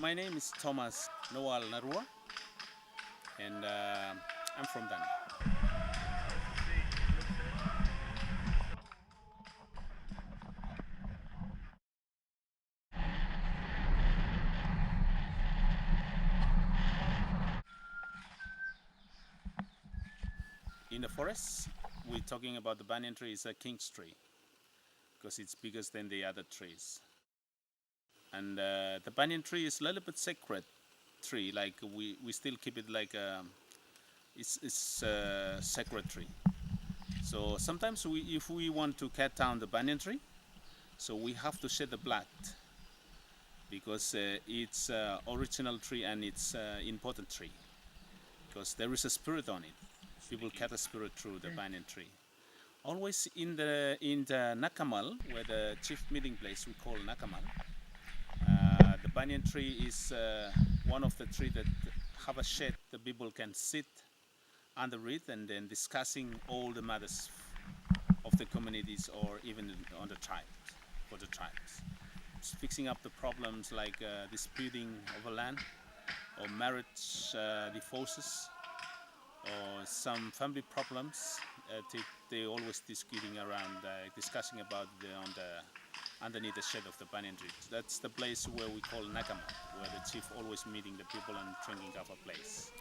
My name is Thomas Noel Narua, and I'm from Dana. In the forest, we're talking about the banyan tree is a king's tree because it's bigger than the other trees. And the banyan tree is a little bit sacred tree, like we still keep it like it's a sacred tree. So sometimes if we want to cut down the banyan tree, so we have to shed the blood because it's original tree and it's important tree because there is a spirit on it. People cut a spirit through the banyan tree. Always in the Nakamal, where the chief meeting place we call Nakamal, the banyan tree is one of the trees that have a shade the people can sit under it and then discussing all the matters of the communities or even on the tribes, for the tribes. It's fixing up the problems like disputing over land or marriage divorces or some family problems. They always discussing around, discussing about underneath the shade of the banyan tree. That's the place where we call Nakama, where the chief always meeting the people and drinking of a place.